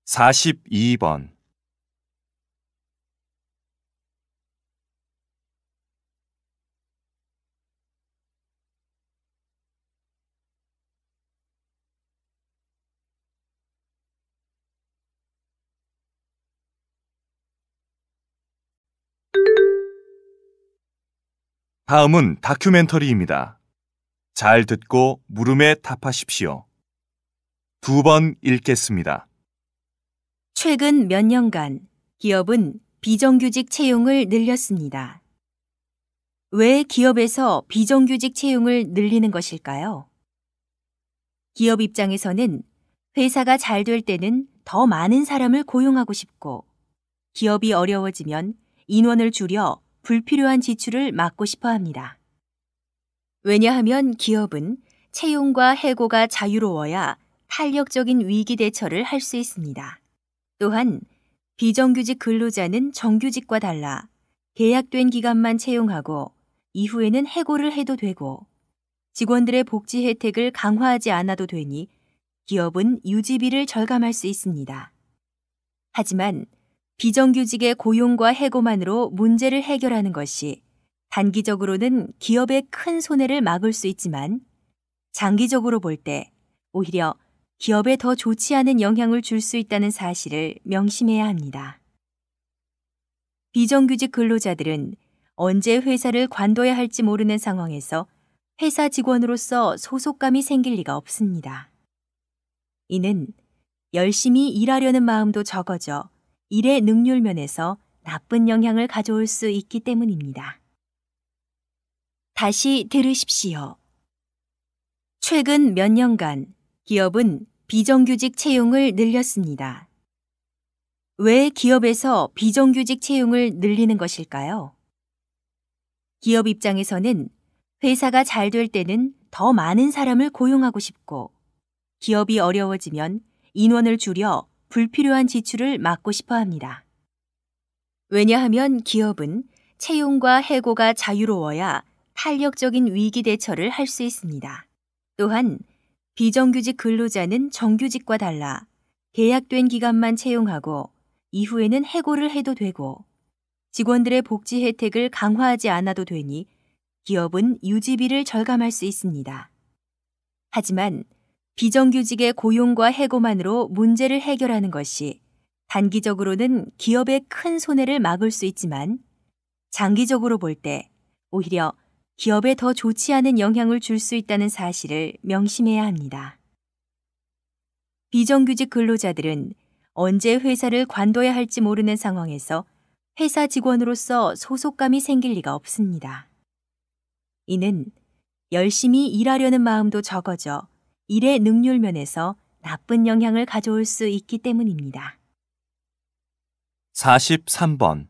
42번. '다음은 다큐멘터리입니다. 잘 듣고 물음에 답하십시오. 2번 읽겠습니다. 최근 몇 년간 기업은 비정규직 채용을 늘렸습니다. 왜 기업에서 비정규직 채용을 늘리는 것일까요? 기업 입장에서는 회사가 잘 될 때는 더 많은 사람을 고용하고 싶고, 기업이 어려워지면 인원을 줄여 불필요한 지출을 막고 싶어 합니다. 왜냐하면 기업은 채용과 해고가 자유로워야 탄력적인 위기 대처를 할 수 있습니다. 또한 비정규직 근로자는 정규직과 달라 계약된 기간만 채용하고 이후에는 해고를 해도 되고 직원들의 복지 혜택을 강화하지 않아도 되니 기업은 유지비를 절감할 수 있습니다. 하지만 비정규직의 고용과 해고만으로 문제를 해결하는 것이 단기적으로는 기업의 큰 손해를 막을 수 있지만 장기적으로 볼 때 오히려 기업에 더 좋지 않은 영향을 줄 수 있다는 사실을 명심해야 합니다. 비정규직 근로자들은 언제 회사를 관둬야 할지 모르는 상황에서 회사 직원으로서 소속감이 생길 리가 없습니다. 이는 열심히 일하려는 마음도 적어져 일의 능률 면에서 나쁜 영향을 가져올 수 있기 때문입니다. 다시 들으십시오. 최근 몇 년간 기업은 비정규직 채용을 늘렸습니다. 왜 기업에서 비정규직 채용을 늘리는 것일까요? 기업 입장에서는 회사가 잘 될 때는 더 많은 사람을 고용하고 싶고, 기업이 어려워지면 인원을 줄여 불필요한 지출을 막고 싶어 합니다. 왜냐하면 기업은 채용과 해고가 자유로워야 탄력적인 위기 대처를 할 수 있습니다. 또한 비정규직 근로자는 정규직과 달라 계약된 기간만 채용하고 이후에는 해고를 해도 되고 직원들의 복지 혜택을 강화하지 않아도 되니 기업은 유지비를 절감할 수 있습니다. 하지만 비정규직의 고용과 해고만으로 문제를 해결하는 것이 단기적으로는 기업의 큰 손해를 막을 수 있지만 장기적으로 볼 때 오히려 기업에 더 좋지 않은 영향을 줄 수 있다는 사실을 명심해야 합니다. 비정규직 근로자들은 언제 회사를 관둬야 할지 모르는 상황에서 회사 직원으로서 소속감이 생길 리가 없습니다. 이는 열심히 일하려는 마음도 적어져 일의 능률 면에서 나쁜 영향을 가져올 수 있기 때문입니다. 43번.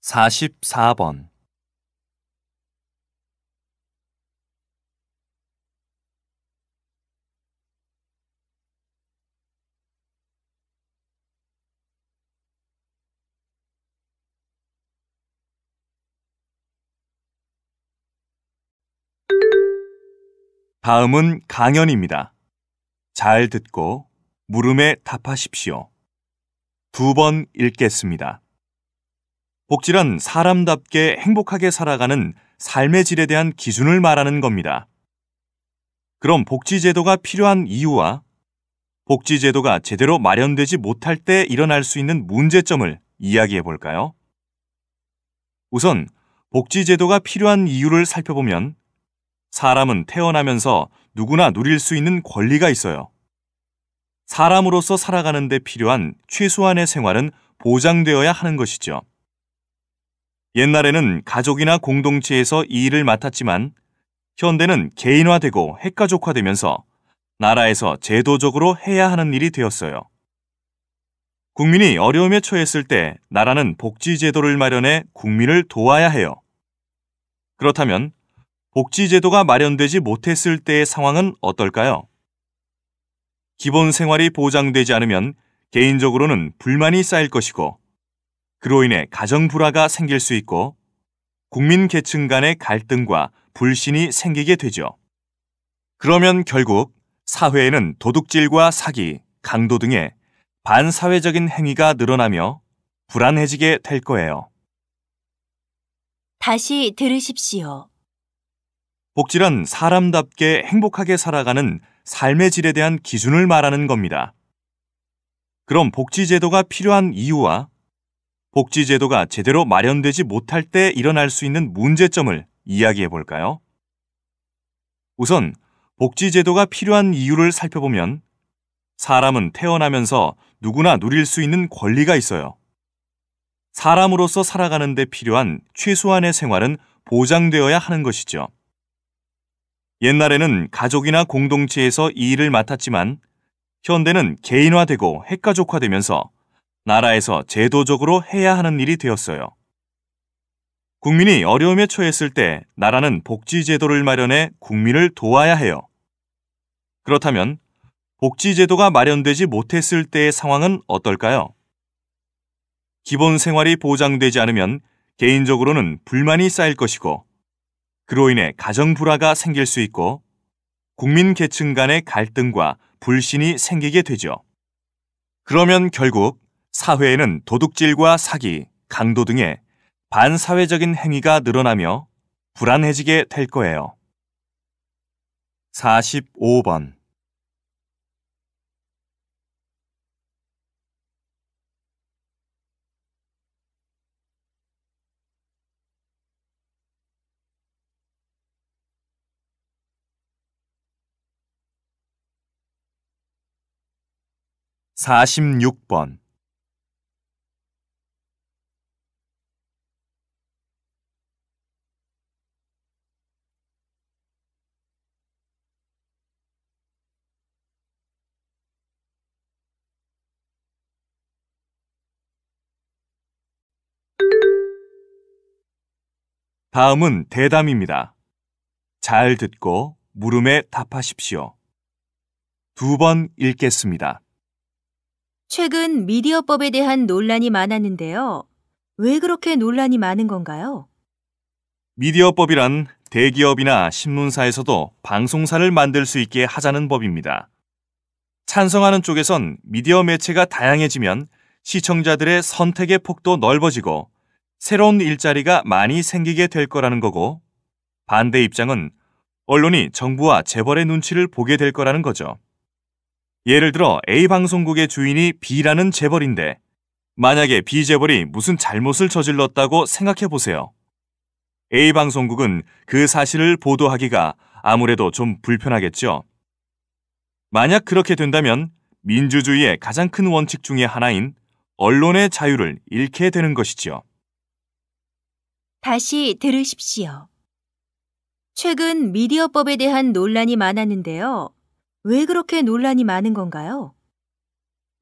44번. 다음은 강연입니다. 잘 듣고 물음에 답하십시오. 2번 읽겠습니다. 복지란 사람답게 행복하게 살아가는 삶의 질에 대한 기준을 말하는 겁니다. 그럼 복지제도가 필요한 이유와 복지제도가 제대로 마련되지 못할 때 일어날 수 있는 문제점을 이야기해 볼까요? 우선 복지제도가 필요한 이유를 살펴보면 사람은 태어나면서 누구나 누릴 수 있는 권리가 있어요. 사람으로서 살아가는 데 필요한 최소한의 생활은 보장되어야 하는 것이죠. 옛날에는 가족이나 공동체에서 이 일을 맡았지만 현대는 개인화되고 핵가족화되면서 나라에서 제도적으로 해야 하는 일이 되었어요. 국민이 어려움에 처했을 때 나라는 복지제도를 마련해 국민을 도와야 해요. 그렇다면 복지제도가 마련되지 못했을 때의 상황은 어떨까요? 기본 생활이 보장되지 않으면 개인적으로는 불만이 쌓일 것이고 그로 인해 가정 불화가 생길 수 있고 국민 계층 간의 갈등과 불신이 생기게 되죠. 그러면 결국 사회에는 도둑질과 사기, 강도 등의 반사회적인 행위가 늘어나며 불안해지게 될 거예요. 다시 들으십시오. 복지란 사람답게 행복하게 살아가는 삶의 질에 대한 기준을 말하는 겁니다. 그럼 복지제도가 필요한 이유와 복지제도가 제대로 마련되지 못할 때 일어날 수 있는 문제점을 이야기해 볼까요? 우선 복지제도가 필요한 이유를 살펴보면 사람은 태어나면서 누구나 누릴 수 있는 권리가 있어요. 사람으로서 살아가는 데 필요한 최소한의 생활은 보장되어야 하는 것이죠. 옛날에는 가족이나 공동체에서 이 일을 맡았지만 현대는 개인화되고 핵가족화되면서 나라에서 제도적으로 해야 하는 일이 되었어요. 국민이 어려움에 처했을 때 나라는 복지제도를 마련해 국민을 도와야 해요. 그렇다면 복지제도가 마련되지 못했을 때의 상황은 어떨까요? 기본 생활이 보장되지 않으면 개인적으로는 불만이 쌓일 것이고, 그로 인해 가정 불화가 생길 수 있고, 국민 계층 간의 갈등과 불신이 생기게 되죠. 그러면 결국 사회에는 도둑질과 사기, 강도 등의 반사회적인 행위가 늘어나며 불안해지게 될 거예요. 45번. 46번. 다음은 대담입니다. 잘 듣고 물음에 답하십시오. 2번 읽겠습니다. 최근 미디어법에 대한 논란이 많았는데요. 왜 그렇게 논란이 많은 건가요? 미디어법이란 대기업이나 신문사에서도 방송사를 만들 수 있게 하자는 법입니다. 찬성하는 쪽에선 미디어 매체가 다양해지면 시청자들의 선택의 폭도 넓어지고 새로운 일자리가 많이 생기게 될 거라는 거고, 반대 입장은 언론이 정부와 재벌의 눈치를 보게 될 거라는 거죠. 예를 들어 A방송국의 주인이 B라는 재벌인데, 만약에 B 재벌이 무슨 잘못을 저질렀다고 생각해 보세요. A방송국은 그 사실을 보도하기가 아무래도 좀 불편하겠죠. 만약 그렇게 된다면 민주주의의 가장 큰 원칙 중에 하나인 언론의 자유를 잃게 되는 것이죠. 다시 들으십시오. 최근 미디어법에 대한 논란이 많았는데요. 왜 그렇게 논란이 많은 건가요?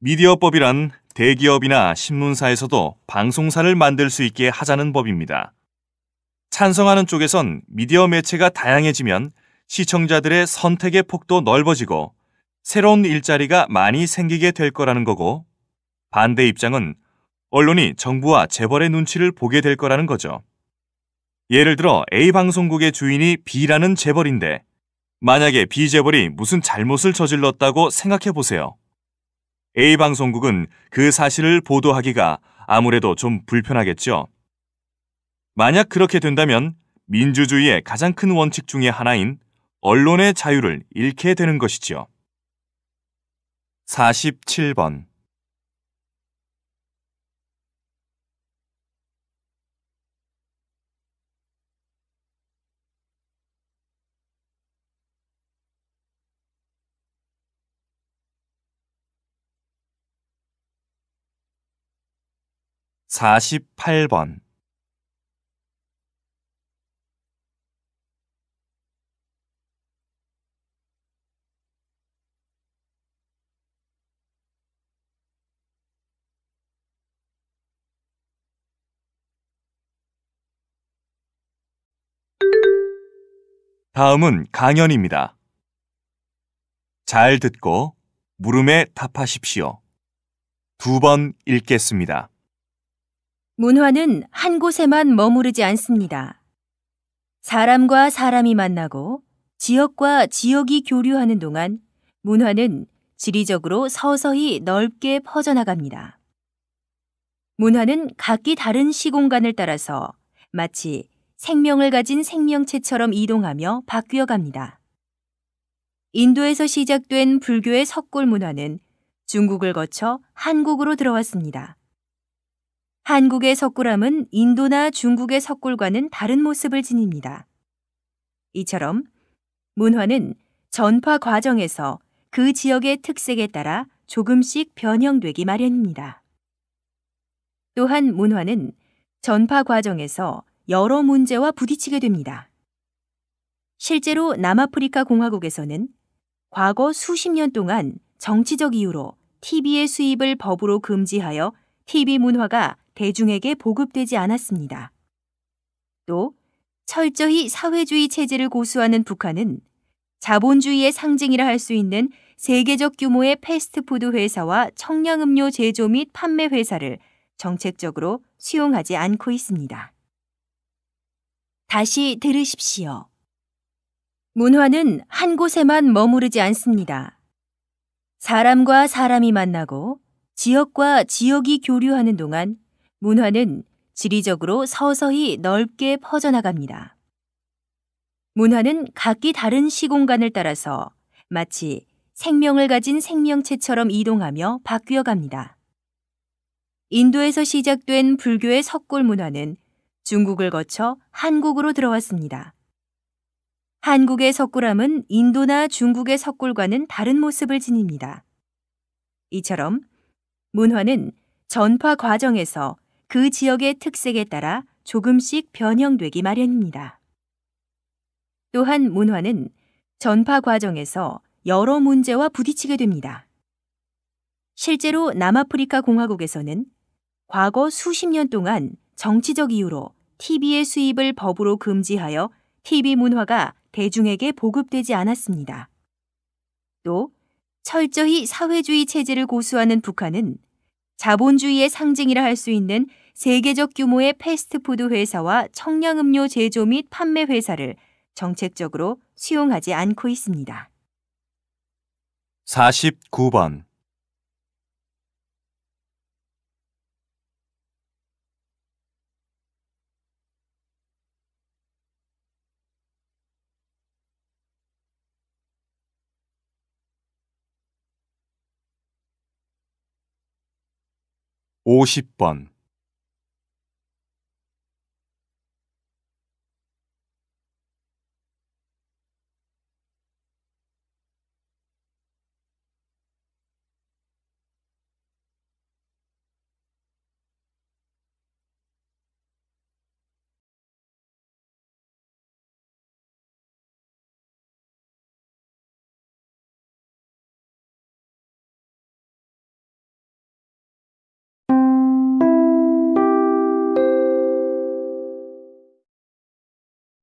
미디어법이란 대기업이나 신문사에서도 방송사를 만들 수 있게 하자는 법입니다. 찬성하는 쪽에선 미디어 매체가 다양해지면 시청자들의 선택의 폭도 넓어지고 새로운 일자리가 많이 생기게 될 거라는 거고, 반대 입장은 언론이 정부와 재벌의 눈치를 보게 될 거라는 거죠. 예를 들어 A방송국의 주인이 B라는 재벌인데, 만약에 B 재벌이 무슨 잘못을 저질렀다고 생각해 보세요. A방송국은 그 사실을 보도하기가 아무래도 좀 불편하겠죠. 만약 그렇게 된다면 민주주의의 가장 큰 원칙 중에 하나인 언론의 자유를 잃게 되는 것이죠. 47번. 48번. 다음은 강연입니다. 잘 듣고 물음에 답하십시오. 2번 읽겠습니다. 문화는 한 곳에만 머무르지 않습니다. 사람과 사람이 만나고 지역과 지역이 교류하는 동안 문화는 지리적으로 서서히 넓게 퍼져나갑니다. 문화는 각기 다른 시공간을 따라서 마치 생명을 가진 생명체처럼 이동하며 바뀌어 갑니다. 인도에서 시작된 불교의 석굴 문화는 중국을 거쳐 한국으로 들어왔습니다. 한국의 석굴암은 인도나 중국의 석굴과는 다른 모습을 지닙니다. 이처럼 문화는 전파 과정에서 그 지역의 특색에 따라 조금씩 변형되기 마련입니다. 또한 문화는 전파 과정에서 여러 문제와 부딪히게 됩니다. 실제로 남아프리카 공화국에서는 과거 수십 년 동안 정치적 이유로 TV의 수입을 법으로 금지하여 TV 문화가 대중에게 보급되지 않았습니다. 또 철저히 사회주의 체제를 고수하는 북한은 자본주의의 상징이라 할 수 있는 세계적 규모의 패스트푸드 회사와 청량음료 제조 및 판매 회사를 정책적으로 수용하지 않고 있습니다. 다시 들으십시오. 문화는 한 곳에만 머무르지 않습니다. 사람과 사람이 만나고 지역과 지역이 교류하는 동안 문화는 지리적으로 서서히 넓게 퍼져나갑니다. 문화는 각기 다른 시공간을 따라서 마치 생명을 가진 생명체처럼 이동하며 바뀌어 갑니다. 인도에서 시작된 불교의 석굴 문화는 중국을 거쳐 한국으로 들어왔습니다. 한국의 석굴암은 인도나 중국의 석굴과는 다른 모습을 지닙니다. 이처럼 문화는 전파 과정에서 그 지역의 특색에 따라 조금씩 변형되기 마련입니다. 또한 문화는 전파 과정에서 여러 문제와 부딪히게 됩니다. 실제로 남아프리카 공화국에서는 과거 수십 년 동안 정치적 이유로 TV의 수입을 법으로 금지하여 TV 문화가 대중에게 보급되지 않았습니다. 또 철저히 사회주의 체제를 고수하는 북한은 자본주의의 상징이라 할 수 있는 세계적 규모의 패스트푸드 회사와 청량음료 제조 및 판매 회사를 정책적으로 수용하지 않고 있습니다. 49번. 오십 번.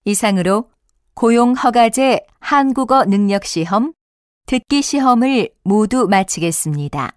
이상으로 고용허가제 한국어 능력시험, 듣기 시험을 모두 마치겠습니다.